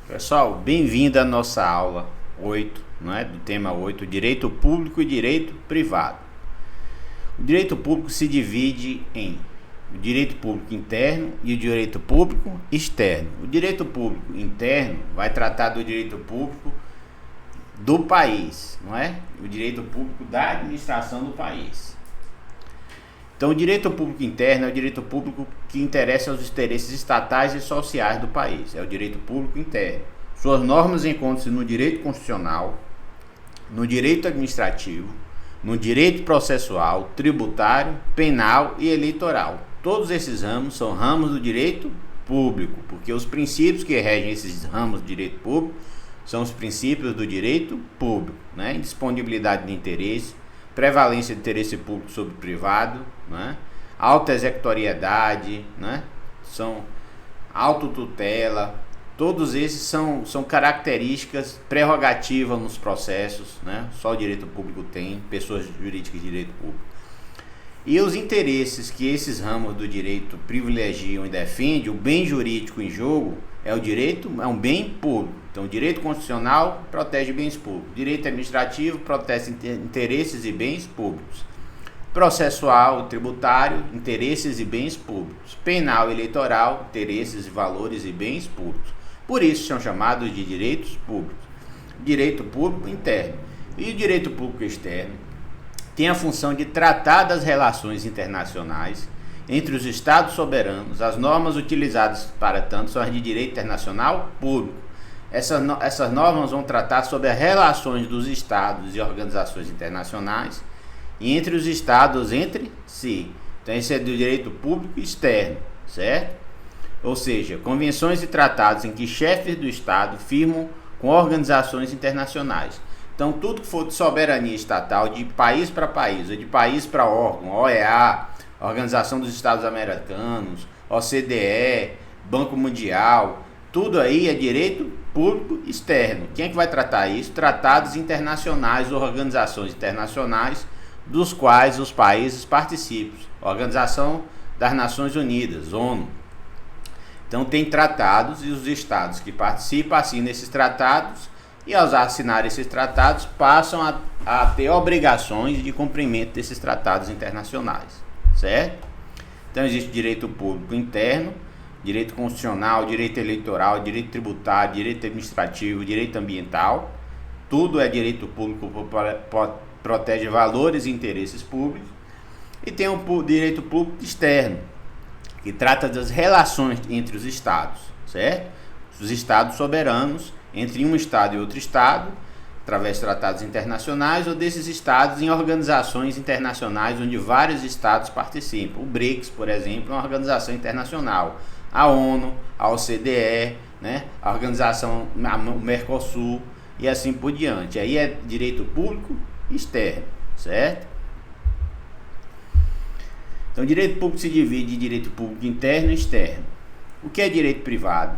Pessoal, bem-vindo à nossa aula 8, não é? Do tema 8, direito público e direito privado. O direito público se divide em o direito público interno e o direito público externo. O direito público interno vai tratar do direito público do país, não é? O direito público da administração do país. Então, o direito público interno é o direito público que interessa aos interesses estatais e sociais do país. É o direito público interno. Suas normas encontram-se no direito constitucional, no direito administrativo, no direito processual, tributário, penal e eleitoral. Todos esses ramos são ramos do direito público, porque os princípios que regem esses ramos do direito público são os princípios do direito público, né? Indisponibilidade de interesse, prevalência de interesse público sobre o privado, né? Alta executoriedade, né? São autotutela, todos esses são características prerrogativas nos processos, né? Só o direito público tem, pessoas jurídicas de direito público. E os interesses que esses ramos do direito privilegiam e defendem, o bem jurídico em jogo é um bem público. Então, o direito constitucional protege bens públicos, direito administrativo protege interesses e bens públicos, processual, tributário, interesses e bens públicos, penal e eleitoral, interesses, valores e bens públicos. Por isso são chamados de direitos públicos. Direito público interno e o direito público externo tem a função de tratar das relações internacionais entre os Estados soberanos. As normas utilizadas para tanto são as de direito internacional público. Essas normas vão tratar sobre as relações dos Estados e organizações internacionais e entre os Estados entre si. Então, esse é do direito público externo, certo? Ou seja, convenções e tratados em que chefes do Estado firmam com organizações internacionais. Então, tudo que for de soberania estatal, de país para país, ou de país para órgão, OEA, Organização dos Estados Americanos, OCDE, Banco Mundial, tudo aí é direito público externo. Quem é que vai tratar isso? Tratados internacionais ou organizações internacionais dos quais os países participam. Organização das Nações Unidas, ONU. Então, tem tratados e os estados que participam assinam esses tratados e, ao assinar esses tratados, passam a ter obrigações de cumprimento desses tratados internacionais, certo? Então, existe direito público interno, direito constitucional, direito eleitoral, direito tributário, direito administrativo, direito ambiental. Tudo é direito público, protege valores e interesses públicos. E tem o direito público externo, que trata das relações entre os estados, certo? Os estados soberanos entre um estado e outro estado, através de tratados internacionais, ou desses estados em organizações internacionais onde vários estados participam. O BRICS, por exemplo, é uma organização internacional. A ONU, a OCDE, né? A organização, o Mercosul e assim por diante. Aí é direito público externo, certo? Então, direito público se divide em direito público interno e externo. O que é direito privado?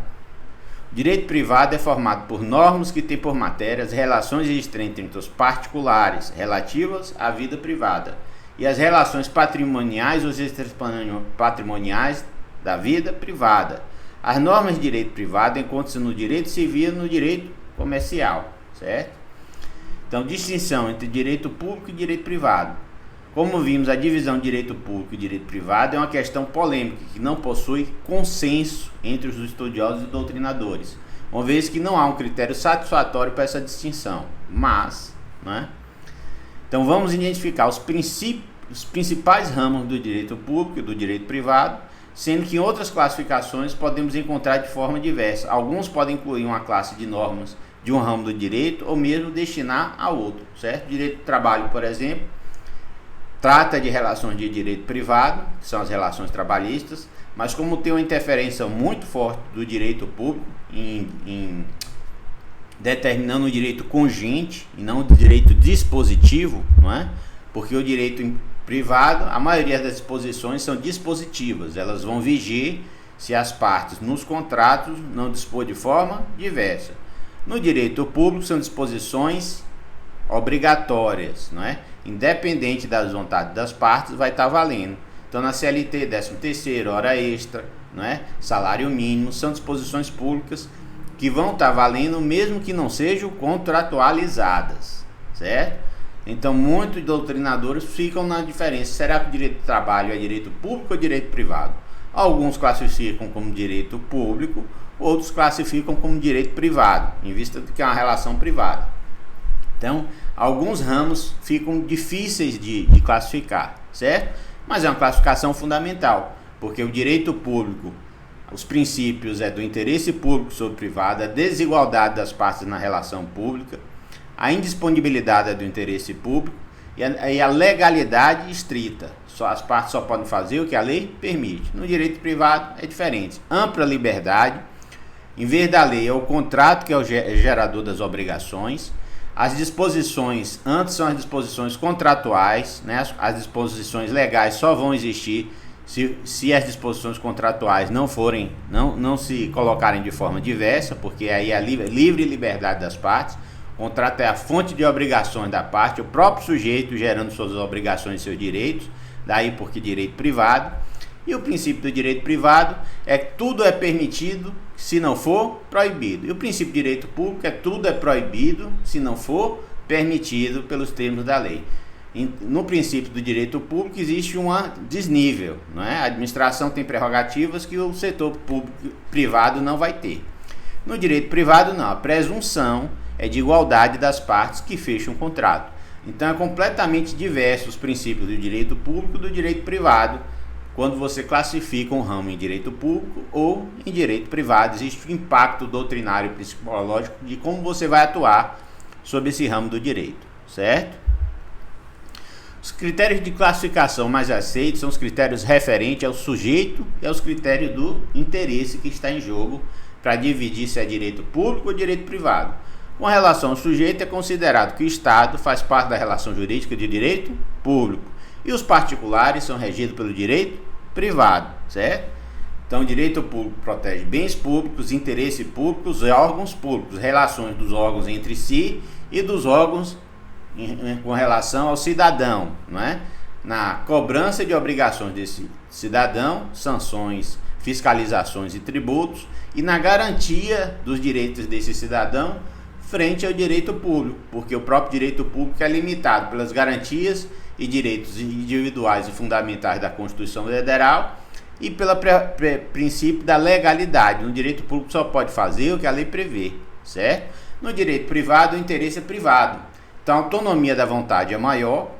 O direito privado é formado por normas que têm por matéria as relações existentes entre os particulares relativas à vida privada e as relações patrimoniais ou extrapatrimoniais da vida privada. As normas de direito privado encontram-se no direito civil e no direito comercial, certo? Então, distinção entre direito público e direito privado. Como vimos, a divisão de direito público e direito privado é uma questão polêmica que não possui consenso entre os estudiosos e doutrinadores, uma vez que não há um critério satisfatório para essa distinção. Mas, né? Então, vamos identificar os principais ramos do direito público e do direito privado, sendo que em outras classificações podemos encontrar de forma diversa. Alguns podem incluir uma classe de normas de um ramo do direito ou mesmo destinar a outro, certo? Direito do trabalho, por exemplo, trata de relações de direito privado, que são as relações trabalhistas, mas como tem uma interferência muito forte do direito público em determinando o direito congente e não o direito dispositivo, não é? Porque o direito privado, a maioria das disposições são dispositivas, elas vão viger se as partes nos contratos não dispor de forma diversa. No direito público são disposições obrigatórias, não é? Independente das vontades das partes, vai estar valendo. Então, na CLT, 13º, hora extra, não é? Salário mínimo, são disposições públicas que vão estar valendo mesmo que não sejam contratualizadas, certo? Então muitos doutrinadores ficam na diferença, será que o direito do trabalho é direito público ou direito privado? Alguns classificam como direito público, outros classificam como direito privado, em vista de que é uma relação privada. Então, alguns ramos ficam difíceis de classificar, certo? Mas é uma classificação fundamental, porque o direito público, os princípios do interesse público sobre privado, a desigualdade das partes na relação pública, a indisponibilidade do interesse público e a legalidade estrita. As partes só podem fazer o que a lei permite. No direito privado é diferente. Ampla liberdade. Em vez da lei é o contrato que é o gerador das obrigações. As disposições, antes são as disposições contratuais, né? As disposições legais só vão existir se as disposições contratuais não se colocarem de forma diversa, porque aí é a livre liberdade das partes. O contrato é a fonte de obrigações da parte, o próprio sujeito gerando suas obrigações e seus direitos, daí porque direito privado. E o princípio do direito privado é que tudo é permitido se não for proibido. E o princípio do direito público é tudo é proibido se não for permitido pelos termos da lei. No princípio do direito público existe um desnível, não é? A administração tem prerrogativas que o setor privado não vai ter. No direito privado não, a presunção é de igualdade das partes que fecham um contrato. Então é completamente diverso os princípios do direito público e do direito privado. Quando você classifica um ramo em direito público ou em direito privado, existe um impacto doutrinário e psicológico de como você vai atuar sobre esse ramo do direito, certo? Os critérios de classificação mais aceitos são os critérios referentes ao sujeito e aos critérios do interesse que está em jogo para dividir se é direito público ou direito privado. Com relação ao sujeito, é considerado que o Estado faz parte da relação jurídica de direito público e os particulares são regidos pelo direito privado, certo? Então, o direito público protege bens públicos, interesses públicos e órgãos públicos, relações dos órgãos entre si e dos órgãos com relação ao cidadão, não é? Na cobrança de obrigações desse cidadão, sanções, fiscalizações e tributos, e na garantia dos direitos desse cidadão frente ao direito público, porque o próprio direito público é limitado pelas garantias e direitos individuais e fundamentais da Constituição Federal e pelo princípio da legalidade. No direito público só pode fazer o que a lei prevê, certo? No direito privado, o interesse é privado. Então, a autonomia da vontade é maior.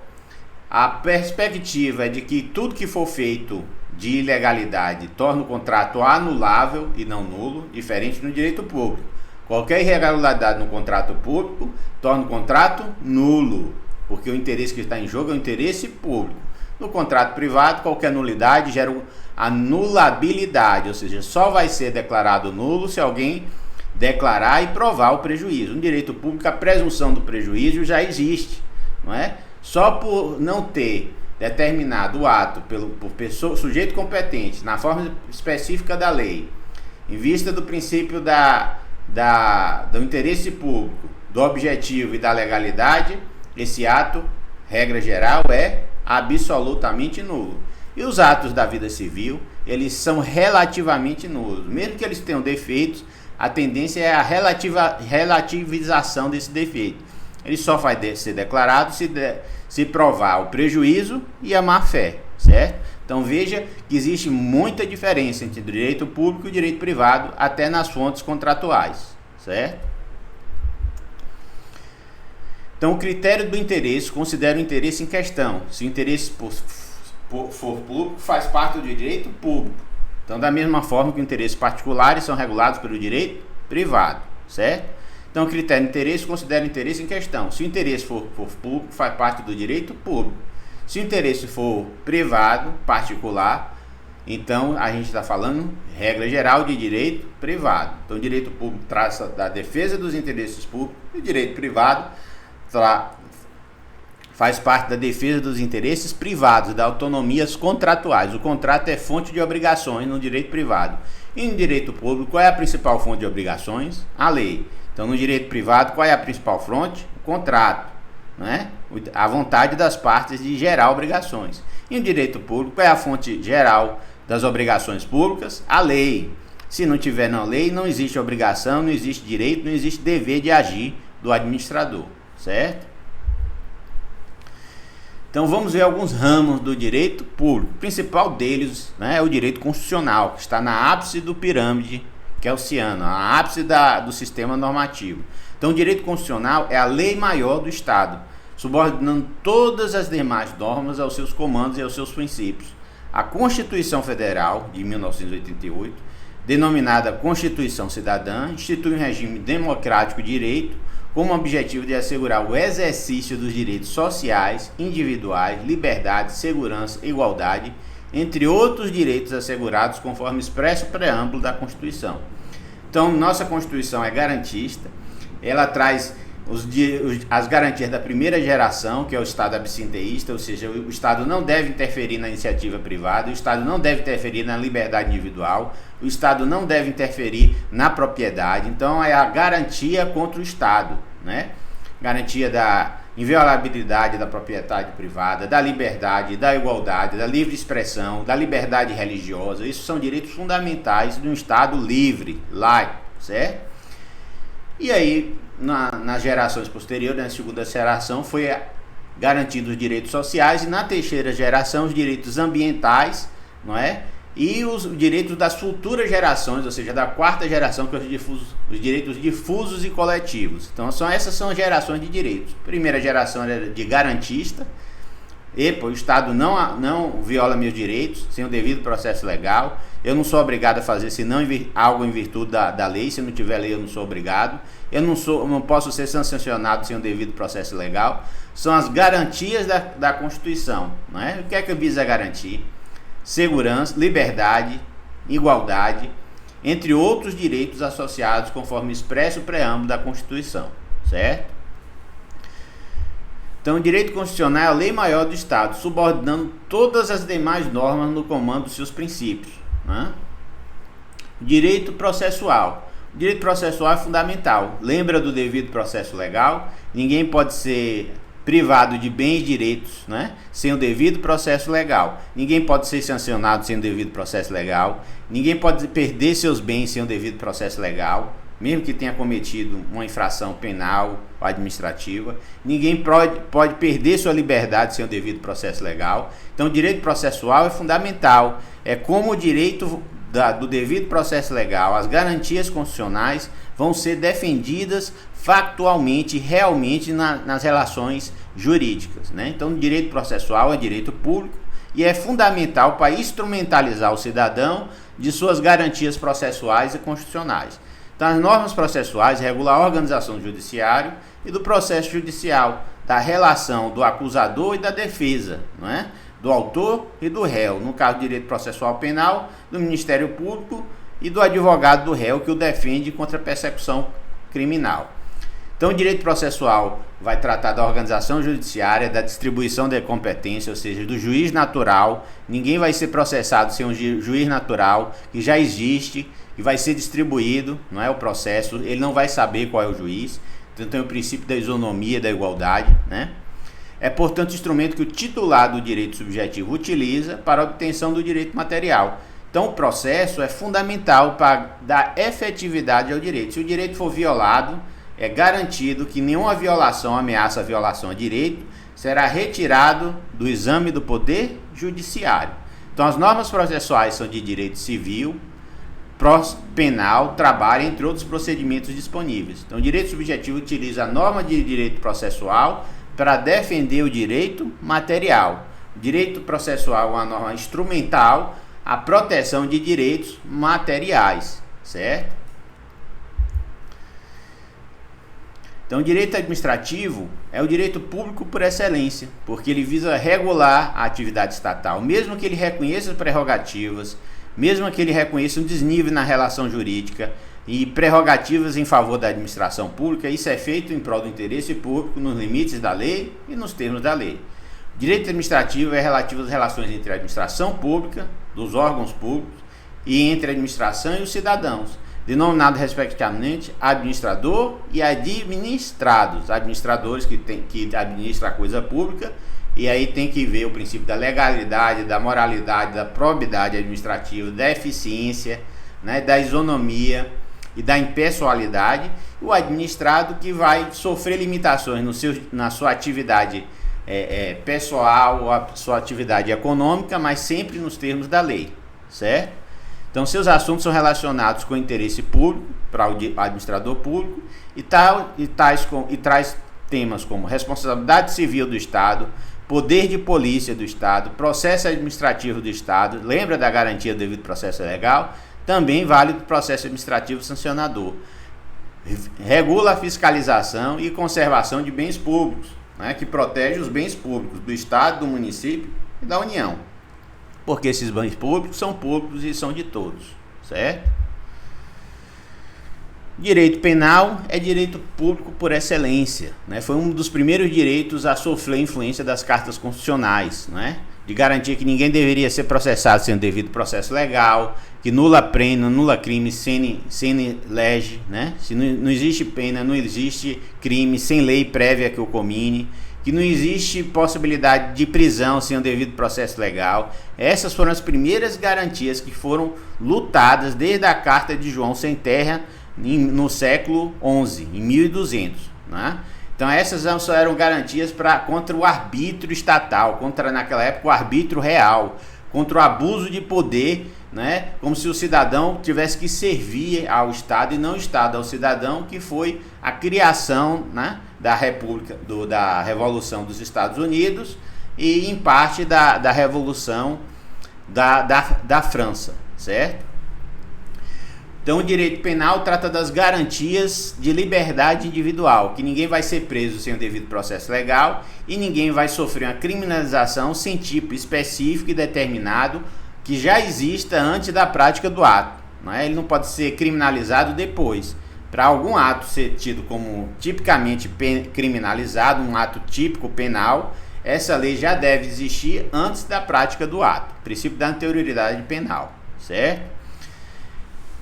A perspectiva é de que tudo que for feito de ilegalidade torna o contrato anulável e não nulo, diferente no direito público. Qualquer irregularidade no contrato público torna o contrato nulo, porque o interesse que está em jogo é o interesse público. No contrato privado, qualquer nulidade gera anulabilidade, ou seja, só vai ser declarado nulo se alguém declarar e provar o prejuízo. No direito público, a presunção do prejuízo já existe, não é? Só por não ter determinado o ato por sujeito competente, na forma específica da lei, em vista do princípio do interesse público, do objetivo e da legalidade, esse ato, regra geral, é absolutamente nulo. E os atos da vida civil, eles são relativamente nulos. Mesmo que eles tenham defeitos, a tendência é a relativização desse defeito. Ele só vai ser declarado se provar o prejuízo e a má-fé, certo? Então veja que existe muita diferença entre o direito público e o direito privado, até nas fontes contratuais, certo? Então o critério do interesse considera o interesse em questão. Se o interesse for público, faz parte do direito público. Então, da mesma forma que os interesses particulares são regulados pelo direito privado, certo? Então, o critério de interesse considera o interesse em questão. Se o interesse for público, faz parte do direito público. Se o interesse for privado, particular, então a gente está falando regra geral de direito privado. Então, o direito público trata da defesa dos interesses públicos e o direito privado faz parte da defesa dos interesses privados, das autonomias contratuais. O contrato é fonte de obrigações no direito privado. E no direito público, qual é a principal fonte de obrigações? A lei. Então, no direito privado, qual é a principal fonte? O contrato, né? A vontade das partes de gerar obrigações. E no direito público, qual é a fonte geral das obrigações públicas? A lei. Se não tiver na lei, não existe obrigação, não existe direito, não existe dever de agir do administrador, certo? Então vamos ver alguns ramos do direito público. O principal deles, né, é o direito constitucional, que está na ápice do pirâmide, que é o ciano, a ápice do sistema normativo. Então o direito constitucional é a lei maior do Estado, subordinando todas as demais normas aos seus comandos e aos seus princípios. A Constituição Federal, de 1988, denominada Constituição Cidadã, institui um regime democrático de direito com o objetivo de assegurar o exercício dos direitos sociais, individuais, liberdade, segurança e igualdade, entre outros direitos assegurados conforme expresso preâmbulo da Constituição. Então, nossa Constituição é garantista, ela traz as garantias da primeira geração, que é o Estado absenteísta, ou seja, o Estado não deve interferir na iniciativa privada, o Estado não deve interferir na liberdade individual, o Estado não deve interferir na propriedade. Então é a garantia contra o Estado, né? Garantia da inviolabilidade da propriedade privada, da liberdade, da igualdade, da livre expressão, da liberdade religiosa. Isso são direitos fundamentais de um Estado livre, laico, certo? E aí, nas gerações posteriores, na segunda geração, foi garantido os direitos sociais, e na terceira geração os direitos ambientais, não é? E os direitos das futuras gerações, ou seja, da quarta geração, que é os direitos difusos e coletivos. Então essas são as gerações de direitos. Primeira geração era de garantista. O Estado não viola meus direitos sem o devido processo legal. Eu não sou obrigado a fazer senão algo em virtude da lei. Se não tiver lei, eu não sou obrigado. Eu não posso ser sancionado sem o devido processo legal. São as garantias da Constituição, não é? O que é que visa garantir? Segurança, liberdade, igualdade, entre outros direitos associados conforme expresso o preâmbulo da Constituição, certo? Então, o direito constitucional é a lei maior do Estado, subordinando todas as demais normas no comando dos seus princípios, né? Direito processual. O direito processual é fundamental. Lembra do devido processo legal? Ninguém pode ser privado de bens e direitos, né, sem o devido processo legal. Ninguém pode ser sancionado sem o devido processo legal. Ninguém pode perder seus bens sem o devido processo legal, mesmo que tenha cometido uma infração penal ou administrativa. Ninguém pode perder sua liberdade sem o devido processo legal. Então, o direito processual é fundamental. É como o direito do devido processo legal, as garantias constitucionais vão ser defendidas factualmente, realmente nas relações jurídicas, né? Então, o direito processual é direito público e é fundamental para instrumentalizar o cidadão de suas garantias processuais e constitucionais. Então, as normas processuais regulam a organização do judiciário e do processo judicial, da relação do acusador e da defesa, não é? Do autor e do réu, no caso do direito processual penal, do Ministério Público e do advogado do réu que o defende contra a persecução criminal. Então, o direito processual vai tratar da organização judiciária, da distribuição da competência, ou seja, do juiz natural. Ninguém vai ser processado sem um juiz natural que já existe e vai ser distribuído, não é, o processo. Ele não vai saber qual é o juiz. Então, tem o princípio da isonomia, da igualdade, né? É, portanto, o instrumento que o titular do direito subjetivo utiliza para a obtenção do direito material. Então, o processo é fundamental para dar efetividade ao direito. Se o direito for violado, é garantido que nenhuma violação, ameaça a violação a direito, será retirado do exame do poder judiciário. Então, as normas processuais são de direito civil, penal, trabalho, entre outros procedimentos disponíveis. Então, o direito subjetivo utiliza a norma de direito processual para defender o direito material. O direito processual é uma norma instrumental à proteção de direitos materiais, certo? Então, o direito administrativo é o direito público por excelência, porque ele visa regular a atividade estatal, mesmo que ele reconheça prerrogativas, mesmo que ele reconheça um desnível na relação jurídica e prerrogativas em favor da administração pública. Isso é feito em prol do interesse público, nos limites da lei e nos termos da lei. O direito administrativo é relativo às relações entre a administração pública, dos órgãos públicos, e entre a administração e os cidadãos, denominado respectivamente administrador e administrados. Administradores que administram a coisa pública, e aí tem que ver o princípio da legalidade, da moralidade, da probidade administrativa, da eficiência, né, da isonomia e da impessoalidade, e o administrado que vai sofrer limitações na sua atividade pessoal ou a sua atividade econômica, mas sempre nos termos da lei, certo? Então, seus assuntos são relacionados com o interesse público para o administrador público e traz temas como responsabilidade civil do Estado, poder de polícia do Estado, processo administrativo do Estado, lembra da garantia do devido processo legal? Também vale para o processo administrativo sancionador. Regula a fiscalização e conservação de bens públicos, né, que protege os bens públicos do Estado, do município e da União. Porque esses bens públicos são públicos e são de todos, certo? Direito penal é direito público por excelência, né? Foi um dos primeiros direitos a sofrer a influência das cartas constitucionais, né? De garantir que ninguém deveria ser processado sem o devido processo legal, que nula pena, nula crime sem lege, né? Se não existe pena, não existe crime sem lei prévia que o comine, que não existe possibilidade de prisão sem o devido processo legal. Essas foram as primeiras garantias que foram lutadas desde a Carta de João Sem Terra, no século XI, em 1200, né? Então essas só eram garantias contra o arbítrio estatal, contra naquela época o arbítrio real, contra o abuso de poder, né? Como se o cidadão tivesse que servir ao Estado e não o Estado ao cidadão, que foi a criação, né, da República, da Revolução dos Estados Unidos e em parte da Revolução da França, certo? Então, o direito penal trata das garantias de liberdade individual, que ninguém vai ser preso sem o devido processo legal e ninguém vai sofrer uma criminalização sem tipo específico e determinado que já exista antes da prática do ato, né? Ele não pode ser criminalizado depois. Para algum ato ser tido como tipicamente criminalizado, um ato típico penal, essa lei já deve existir antes da prática do ato, princípio da anterioridade penal, certo?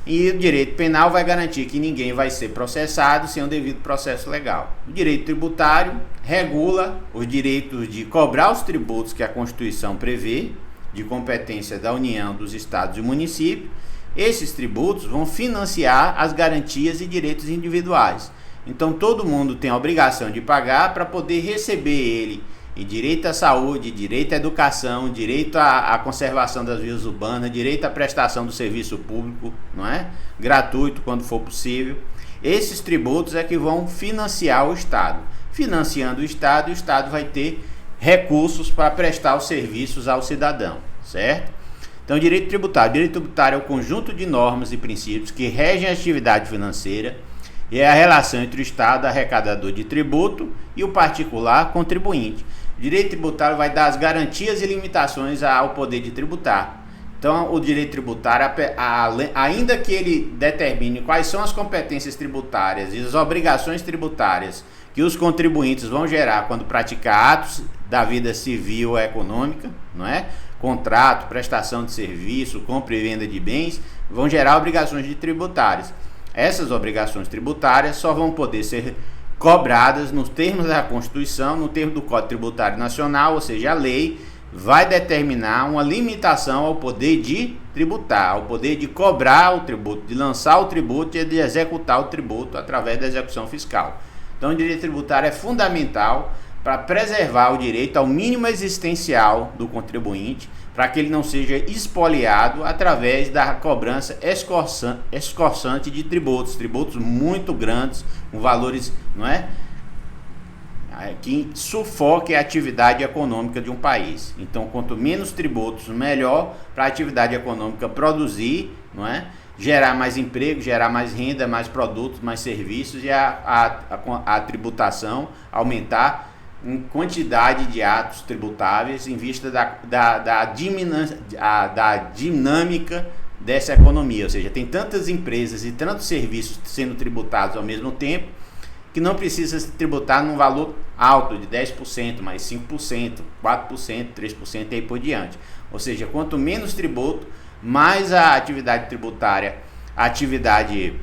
E o direito penal vai garantir que ninguém vai ser processado sem o devido processo legal. O direito tributário regula os direitos de cobrar os tributos que a Constituição prevê, de competência da União, dos Estados e municípios. Esses tributos vão financiar as garantias e direitos individuais. Então todo mundo tem a obrigação de pagar para poder receber ele. E direito à saúde, direito à educação, direito à conservação das vias urbanas, direito à prestação do serviço público, não é? Gratuito quando for possível. Esses tributos é que vão financiar o Estado. Financiando o Estado vai ter recursos para prestar os serviços ao cidadão, certo? Então, direito tributário. Direito tributário é o conjunto de normas e princípios que regem a atividade financeira e é a relação entre o Estado, arrecadador de tributo, e o particular, contribuinte. O direito tributário vai dar as garantias e limitações ao poder de tributar. Então, o direito tributário, ainda que ele determine quais são as competências tributárias e as obrigações tributárias que os contribuintes vão gerar quando praticar atos da vida civil ou econômica, não é? Contrato, prestação de serviço, compra e venda de bens, vão gerar obrigações tributárias. Essas obrigações tributárias só vão poder ser cobradas nos termos da Constituição, no termo do Código Tributário Nacional, ou seja, a lei vai determinar uma limitação ao poder de tributar, ao poder de cobrar o tributo, de lançar o tributo e de executar o tributo através da execução fiscal. Então, o direito tributário é fundamental para preservar o direito ao mínimo existencial do contribuinte, para que ele não seja expoliado através da cobrança escorçante de tributos muito grandes, com valores, não é? Que sufoque a atividade econômica de um país. Então, quanto menos tributos, melhor para a atividade econômica produzir, não é? Gerar mais emprego, gerar mais renda, mais produtos, mais serviços e a tributação aumentar em quantidade de atos tributáveis em vista da dinâmica dessa economia. Ou seja, tem tantas empresas e tantos serviços sendo tributados ao mesmo tempo que não precisa se tributar num valor alto de 10%, mais 5%, 4%, 3% e aí por diante. Ou seja, quanto menos tributo, mais a atividade tributária, a atividade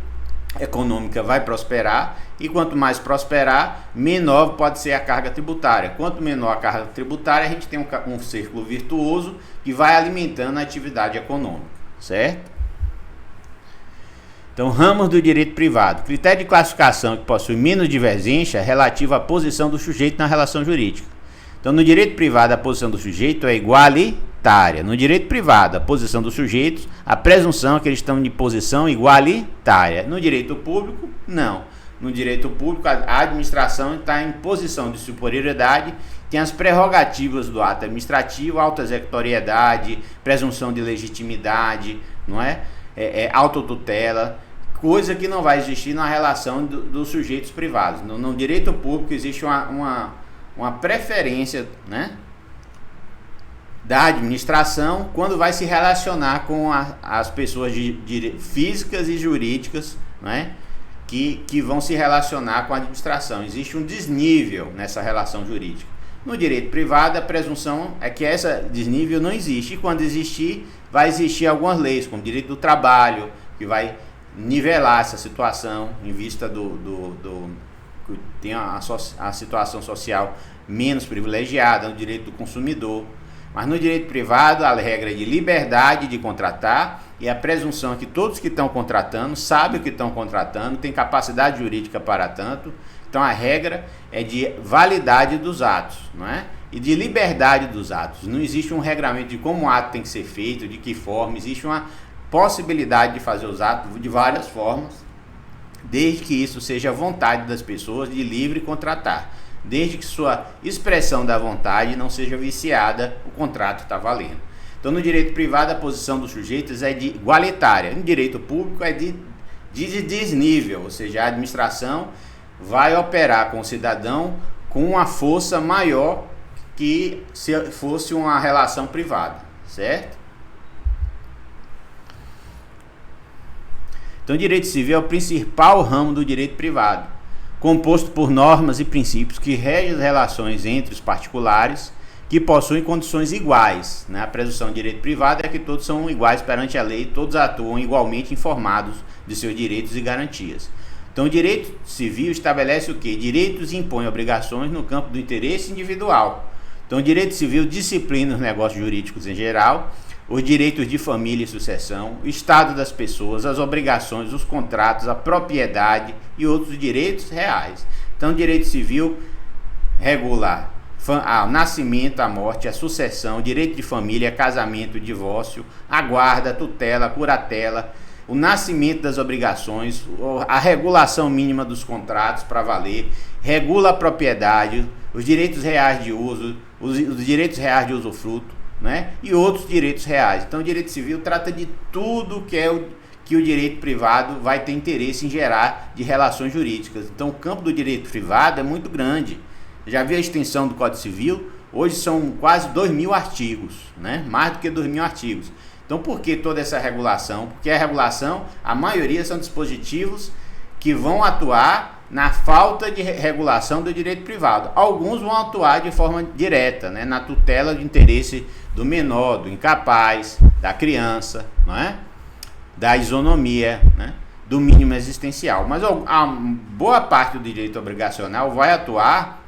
econômica vai prosperar, e quanto mais prosperar, menor pode ser a carga tributária. Quanto menor a carga tributária, a gente tem um círculo virtuoso que vai alimentando a atividade econômica, certo? Então, ramos do direito privado. Critério de classificação que possui menos divergência relativo à posição do sujeito na relação jurídica. Então, no direito privado, a posição do sujeito é igualitária. No direito privado, a posição dos sujeitos, a presunção é que eles estão em posição igualitária. No direito público, não. No direito público, a administração está em posição de superioridade, tem as prerrogativas do ato administrativo, autoexecutoriedade, presunção de legitimidade, não é? Autotutela, coisa que não vai existir na relação dos sujeitos privados. No direito público existe uma preferência, né, da administração quando vai se relacionar com as pessoas físicas e jurídicas, né, que vão se relacionar com a administração. Existe um desnível nessa relação jurídica. No direito privado, a presunção é que esse desnível não existe. E quando existir, vai existir algumas leis, como o direito do trabalho, que vai nivelar essa situação em vista que tem a situação social menos privilegiada, no direito do consumidor. Mas no direito privado, a regra é de liberdade de contratar e a presunção é que todos que estão contratando sabem o que estão contratando, têm capacidade jurídica para tanto. Então a regra é de validade dos atos, não é? E de liberdade dos atos. Não existe um regramento de como o ato tem que ser feito, de que forma. Existe uma possibilidade de fazer os atos de várias formas, desde que isso seja vontade das pessoas de livre contratar. Desde que sua expressão da vontade não seja viciada, o contrato está valendo. Então, no direito privado, a posição dos sujeitos é de igualitária. No direito público, é de desnível, ou seja, a administração vai operar com o cidadão com uma força maior que se fosse uma relação privada, certo? Então, o direito civil é o principal ramo do direito privado, composto por normas e princípios que regem as relações entre os particulares que possuem condições iguais, né? A presunção de direito privado é que todos são iguais perante a lei, todos atuam igualmente informados de seus direitos e garantias. Então, o direito civil estabelece o quê? Direitos e impõe obrigações no campo do interesse individual. Então, o direito civil disciplina os negócios jurídicos em geral, os direitos de família e sucessão, o estado das pessoas, as obrigações, os contratos, a propriedade e outros direitos reais. Então, o direito civil regula o nascimento, a morte, a sucessão, o direito de família, casamento, divórcio, a guarda, a tutela, a curatela, o nascimento das obrigações, a regulação mínima dos contratos para valer, regula a propriedade, os direitos reais de uso, os direitos reais de usufruto, né? E outros direitos reais. Então, o direito civil trata de tudo que o direito privado vai ter interesse em gerar de relações jurídicas. Então, o campo do direito privado é muito grande. Já viu a extensão do Código Civil? Hoje são quase 2.000 artigos, né? Mais do que 2.000 artigos. Então, por que toda essa regulação? Porque a regulação, a maioria são dispositivos que vão atuar na falta de regulação do direito privado. Alguns vão atuar de forma direta, né? Na tutela de interesse do menor, do incapaz, da criança, não é? Da isonomia, né? Do mínimo existencial. Mas a boa parte do direito obrigacional vai atuar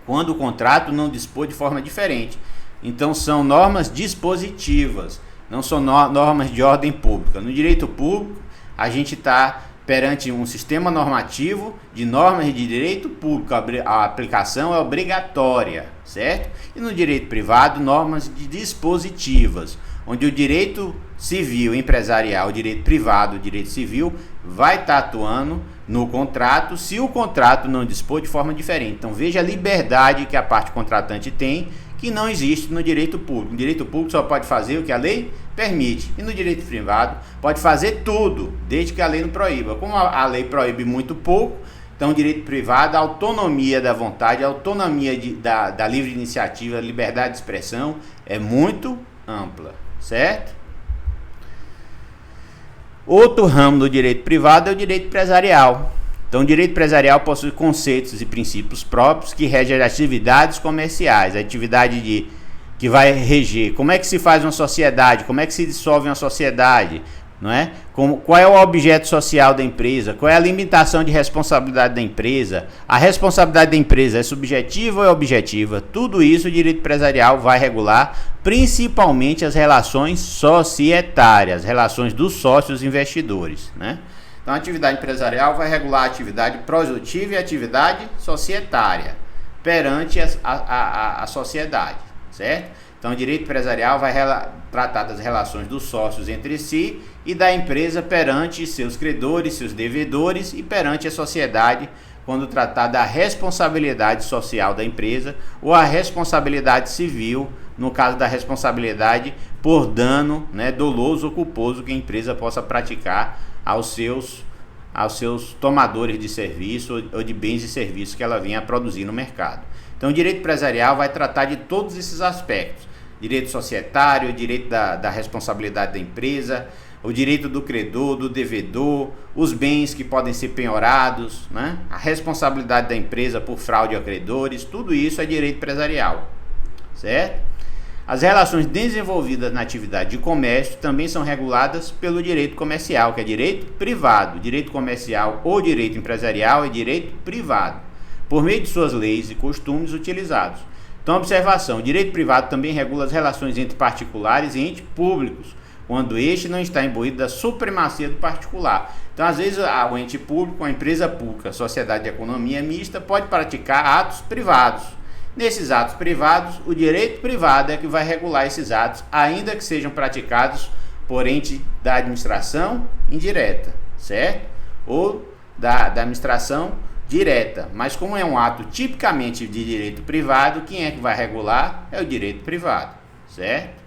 quando o contrato não dispor de forma diferente. Então, são normas dispositivas, não são normas de ordem pública. No direito público, a gente está perante um sistema normativo de normas de direito público. A aplicação é obrigatória, certo? E no direito privado, normas dispositivas, onde o direito civil empresarial, o direito privado, o direito civil, vai estar atuando no contrato, se o contrato não dispor de forma diferente. Então, veja a liberdade que a parte contratante tem, que não existe no direito público. No direito público só pode fazer o que a lei permite. E no direito privado pode fazer tudo, desde que a lei não proíba. Como a lei proíbe muito pouco, então o direito privado, a autonomia da vontade, a autonomia da livre iniciativa, a liberdade de expressão é muito ampla, certo? Outro ramo do direito privado é o direito empresarial. Então, o direito empresarial possui conceitos e princípios próprios que regem as atividades comerciais, a atividade que vai reger como é que se faz uma sociedade, como é que se dissolve uma sociedade, não é? Qual é o objeto social da empresa, qual é a limitação de responsabilidade da empresa, a responsabilidade da empresa é subjetiva ou é objetiva, tudo isso o direito empresarial vai regular, principalmente as relações societárias, relações dos sócios investidores, né? Então, a atividade empresarial vai regular a atividade produtiva e a atividade societária perante a sociedade, certo? Então, o direito empresarial vai tratar das relações dos sócios entre si e da empresa perante seus credores, seus devedores e perante a sociedade, quando tratar da responsabilidade social da empresa ou a responsabilidade civil, no caso da responsabilidade por dano, né, doloso ou culposo que a empresa possa praticar aos seus tomadores de serviço ou de bens e serviços que ela venha a produzir no mercado. Então, o direito empresarial vai tratar de todos esses aspectos: direito societário, o direito da responsabilidade da empresa, o direito do credor, do devedor, os bens que podem ser penhorados, né? A responsabilidade da empresa por fraude a credores, tudo isso é direito empresarial, certo? As relações desenvolvidas na atividade de comércio também são reguladas pelo direito comercial, que é direito privado. Direito comercial ou direito empresarial é direito privado, por meio de suas leis e costumes utilizados. Então, observação: o direito privado também regula as relações entre particulares e entes públicos, quando este não está imbuído da supremacia do particular. Então, às vezes, o ente público, a empresa pública, a sociedade de economia mista, pode praticar atos privados. Nesses atos privados, o direito privado é que vai regular esses atos, ainda que sejam praticados por ente da administração indireta, certo? Ou da administração direta. Mas como é um ato tipicamente de direito privado, quem é que vai regular? É o direito privado, certo?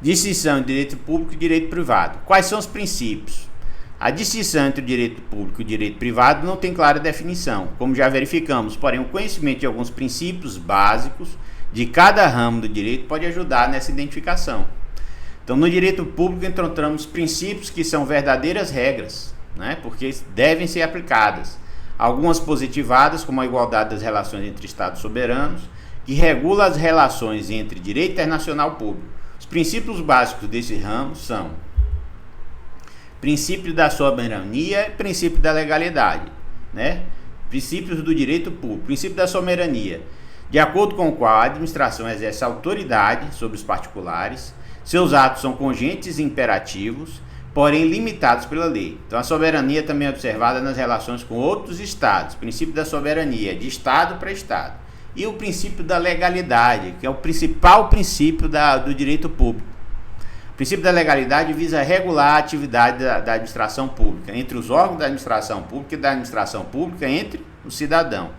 Distinção entre direito público e direito privado. Quais são os princípios? A distinção entre o direito público e o direito privado não tem clara definição, como já verificamos, porém o conhecimento de alguns princípios básicos de cada ramo do direito pode ajudar nessa identificação. Então, no direito público encontramos princípios que são verdadeiras regras, né, porque devem ser aplicadas. Algumas positivadas, como a igualdade das relações entre Estados soberanos, que regula as relações entre direito internacional público. Os princípios básicos desse ramo são princípio da soberania e princípio da legalidade, né? Princípios do direito público, princípio da soberania, de acordo com o qual a administração exerce autoridade sobre os particulares, seus atos são congentes e imperativos, porém limitados pela lei. Então, a soberania também é observada nas relações com outros estados, princípio da soberania, de estado para estado, e o princípio da legalidade, que é o principal princípio do direito público. O princípio da legalidade visa regular a atividade da administração pública, entre os órgãos da administração pública e da administração pública entre o cidadão.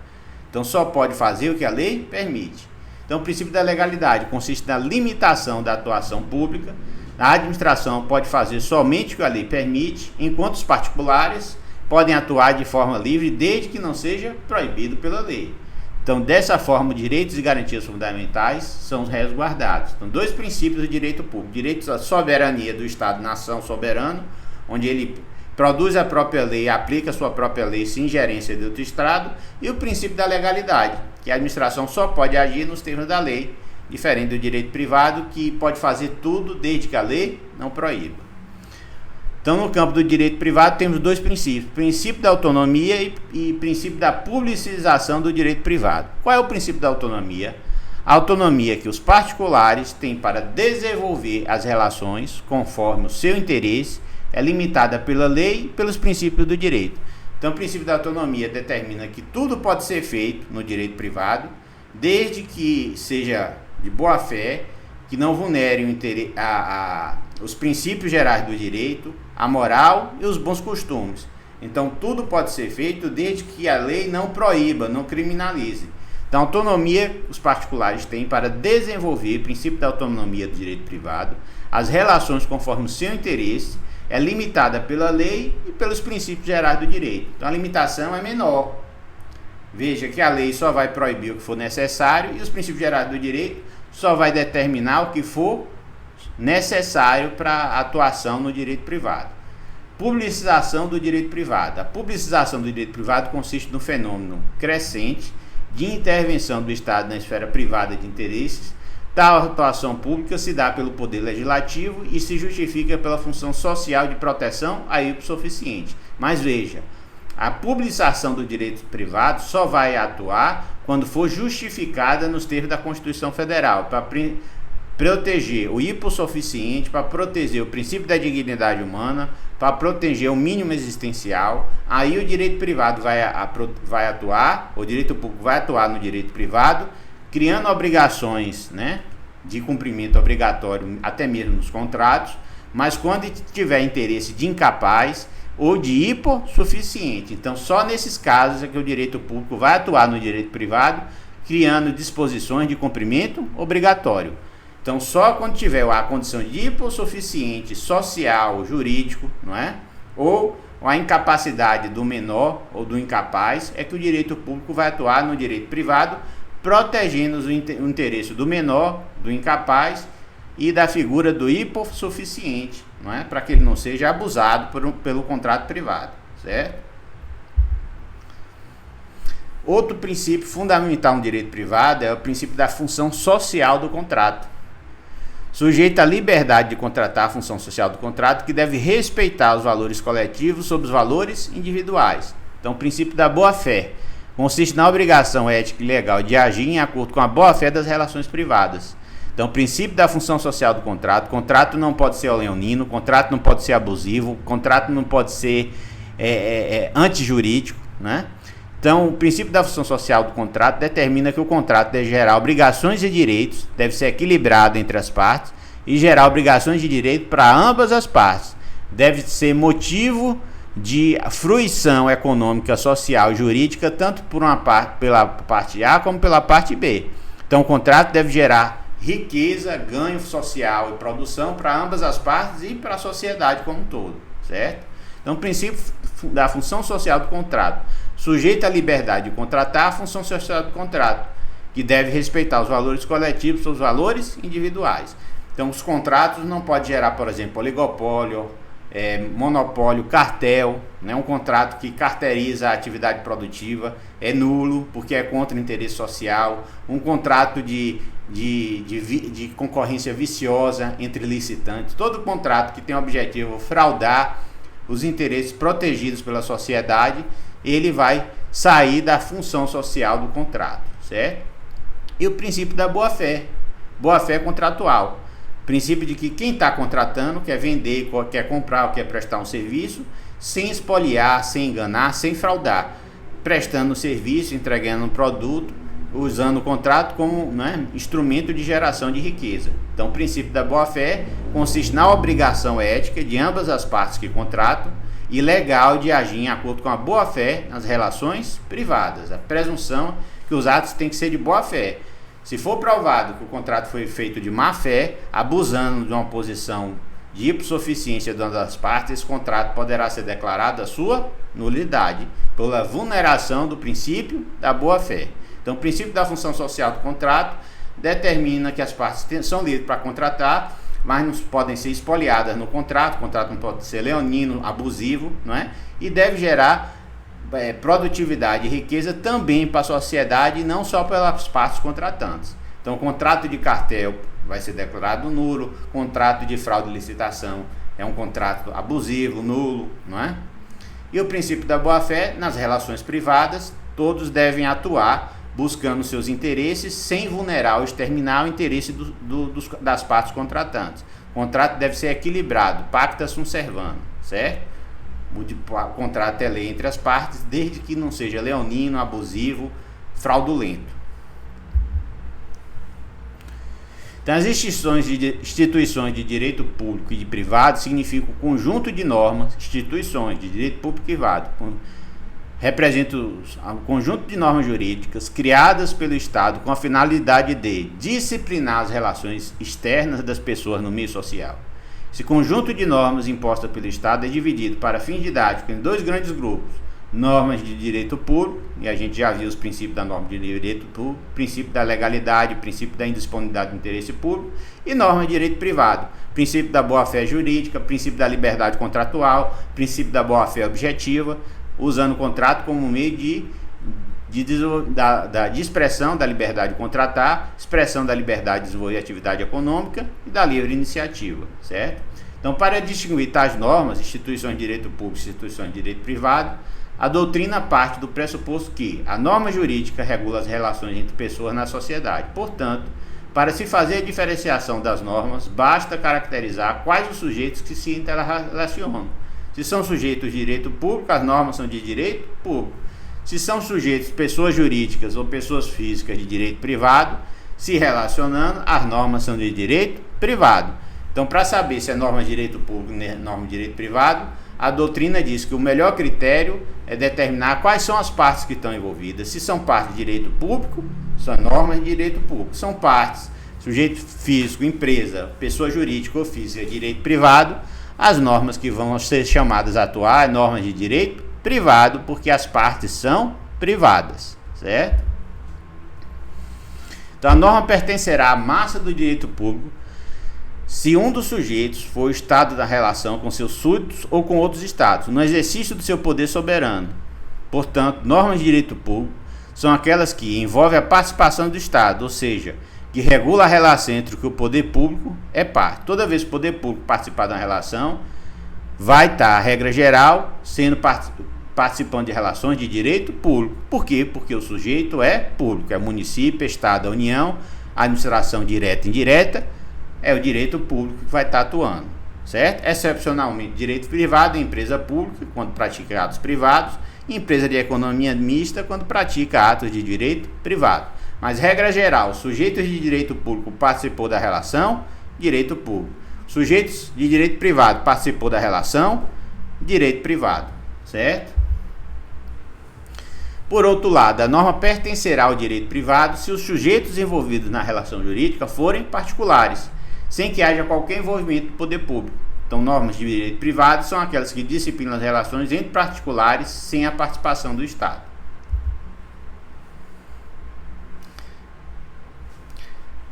Então, só pode fazer o que a lei permite. Então, o princípio da legalidade consiste na limitação da atuação pública. A administração pode fazer somente o que a lei permite, enquanto os particulares podem atuar de forma livre, desde que não seja proibido pela lei. Então, dessa forma, direitos e garantias fundamentais são resguardados. Então, dois princípios do direito público: direito à soberania do Estado-nação soberano, onde ele produz a própria lei, aplica a sua própria lei sem ingerência de outro Estado, e o princípio da legalidade, que a administração só pode agir nos termos da lei, diferente do direito privado, que pode fazer tudo desde que a lei não proíba. Então, no campo do direito privado, temos dois princípios: princípio da autonomia e princípio da publicização do direito privado. Qual é o princípio da autonomia? A autonomia que os particulares têm para desenvolver as relações conforme o seu interesse é limitada pela lei e pelos princípios do direito. Então, o princípio da autonomia determina que tudo pode ser feito no direito privado, desde que seja de boa fé, que não vulnere os princípios gerais do direito, a moral e os bons costumes. Então, tudo pode ser feito desde que a lei não proíba, não criminalize. Então, a autonomia os particulares têm para desenvolver o princípio da autonomia do direito privado, as relações conforme o seu interesse, é limitada pela lei e pelos princípios gerais do direito. Então, a limitação é menor. Veja que a lei só vai proibir o que for necessário e os princípios gerais do direito só vai determinar o que for necessário para a atuação no direito privado. Publicização do direito privado. A publicização do direito privado consiste no fenômeno crescente de intervenção do Estado na esfera privada de interesses. Tal atuação pública se dá pelo poder legislativo e se justifica pela função social de proteção a hipossuficiente. Mas veja, a publicização do direito privado só vai atuar quando for justificada nos termos da Constituição Federal, proteger o hipossuficiente, para proteger o princípio da dignidade humana, para proteger o mínimo existencial. Aí o direito privado vai atuar, o direito público vai atuar no direito privado, criando obrigações, né, de cumprimento obrigatório, até mesmo nos contratos, mas quando tiver interesse de incapaz ou de hipossuficiente. Então, só nesses casos é que o direito público vai atuar no direito privado, criando disposições de cumprimento obrigatório. Então, só quando tiver a condição de hipossuficiente social, jurídico, não é? Ou a incapacidade do menor ou do incapaz, é que o direito público vai atuar no direito privado, protegendo o interesse do menor, do incapaz e da figura do hipossuficiente, não é? Para que ele não seja abusado pelo contrato privado, certo? Outro princípio fundamental no direito privado é o princípio da função social do contrato. Sujeito à liberdade de contratar a função social do contrato, que deve respeitar os valores coletivos sobre os valores individuais. Então, o princípio da boa-fé consiste na obrigação ética e legal de agir em acordo com a boa-fé das relações privadas. Então, o princípio da função social do contrato: o contrato não pode ser leonino, o contrato não pode ser abusivo, o contrato não pode ser antijurídico, né? Então, o princípio da função social do contrato determina que o contrato deve gerar obrigações e direitos, deve ser equilibrado entre as partes e gerar obrigações de direito para ambas as partes. Deve ser motivo de fruição econômica, social e jurídica, tanto pela parte A como pela parte B. Então, o contrato deve gerar riqueza, ganho social e produção para ambas as partes e para a sociedade como um todo, certo? Então, o princípio da função social do contrato: sujeito à liberdade de contratar a função social do contrato, que deve respeitar os valores coletivos sobre os valores individuais. Então, os contratos não podem gerar, por exemplo, oligopólio, monopólio, cartel, né? Um contrato que carteriza a atividade produtiva é nulo, porque é contra o interesse social. Um contrato de concorrência viciosa entre licitantes, todo contrato que tem o objetivo fraudar os interesses protegidos pela sociedade, ele vai sair da função social do contrato, certo? E o princípio da boa-fé contratual, princípio de que quem está contratando quer vender, quer comprar ou quer prestar um serviço sem espoliar, sem enganar, sem fraudar, prestando serviço, entregando um produto, usando o contrato como, né, instrumento de geração de riqueza. Então, o princípio da boa-fé consiste na obrigação ética de ambas as partes que contratam e legal de agir em acordo com a boa-fé nas relações privadas. A presunção que os atos têm que ser de boa-fé. Se for provado que o contrato foi feito de má-fé, abusando de uma posição de hipossuficiência de uma das partes, esse contrato poderá ser declarado a sua nulidade pela vulneração do princípio da boa-fé. Então, o princípio da função social do contrato determina que as partes são livres para contratar, mas não podem ser espoliadas no contrato. O contrato não pode ser leonino, abusivo, não é? E deve gerar produtividade e riqueza também para a sociedade, e não só pelas partes contratantes. Então, o contrato de cartel vai ser declarado nulo, contrato de fraude de licitação é um contrato abusivo, nulo, não é? E o princípio da boa-fé: nas relações privadas, todos devem atuar buscando seus interesses sem vulnerar ou exterminar o interesse das partes contratantes. O contrato deve ser equilibrado, pacta sunt servanda, certo? O contrato é lei entre as partes, desde que não seja leonino, abusivo, fraudulento. Então, as instituições de direito público e de privado significam o conjunto de normas, instituições de direito público e privado, representa um conjunto de normas jurídicas criadas pelo Estado com a finalidade de disciplinar as relações externas das pessoas no meio social. Esse conjunto de normas impostas pelo Estado é dividido para fins didáticos em dois grandes grupos: normas de direito público, e a gente já viu os princípios da norma de direito público, princípio da legalidade, princípio da indisponibilidade do interesse público, e normas de direito privado, princípio da boa-fé jurídica, princípio da liberdade contratual, princípio da boa-fé objetiva, usando o contrato como meio de expressão da liberdade de contratar, expressão da liberdade de desenvolver atividade econômica e da livre iniciativa, certo? Então, para distinguir tais normas, instituições de direito público e instituições de direito privado, a doutrina parte do pressuposto que a norma jurídica regula as relações entre pessoas na sociedade. Portanto, Para se fazer a diferenciação das normas, basta caracterizar quais os sujeitos que se interrelacionam. Se são sujeitos de direito público, as normas são de direito público. Se são sujeitos, pessoas jurídicas ou pessoas físicas de direito privado, se relacionando, as normas são de direito privado. Então, para saber se é norma de direito público ou norma de direito privado, a doutrina diz que o melhor critério é determinar quais são as partes que estão envolvidas. Se são partes de direito público, são normas de direito público. São partes, sujeito físico, empresa, pessoa jurídica ou física de direito privado, as normas que vão ser chamadas a atuar é normas de direito privado, porque as partes são privadas, certo? Então, a norma pertencerá à massa do direito público se um dos sujeitos for o Estado da relação com seus súditos ou com outros Estados, no exercício do seu poder soberano. Portanto, normas de direito público são aquelas que envolvem a participação do Estado, ou seja, que regula a relação entre o que o poder público é parte. Toda vez que o poder público participar da relação, vai estar a regra geral sendo participando de relações de direito público. Por quê? Porque o sujeito é público, é município, Estado, a União, administração direta e indireta, é o direito público que vai estar atuando, certo? Excepcionalmente, direito privado é empresa pública, quando pratica atos privados, e empresa de economia mista, quando pratica atos de direito privado. Mas, regra geral, sujeitos de direito público participou da relação, direito público. Sujeitos de direito privado participou da relação, direito privado, certo? Por outro lado, a norma pertencerá ao direito privado se os sujeitos envolvidos na relação jurídica forem particulares, sem que haja qualquer envolvimento do poder público. Então, normas de direito privado são aquelas que disciplinam as relações entre particulares sem a participação do Estado.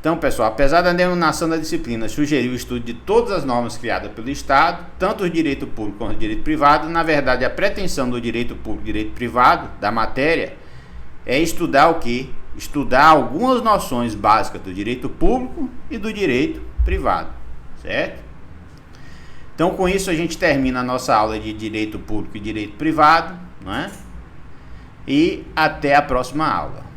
Então, pessoal, apesar da denominação da disciplina sugerir o estudo de todas as normas criadas pelo Estado, tanto o direito público quanto o direito privado, na verdade, a pretensão do direito público e direito privado, da matéria, é estudar o quê? Estudar algumas noções básicas do direito público e do direito privado, certo? Então, com isso, a gente termina a nossa aula de direito público e direito privado, não é? E até a próxima aula.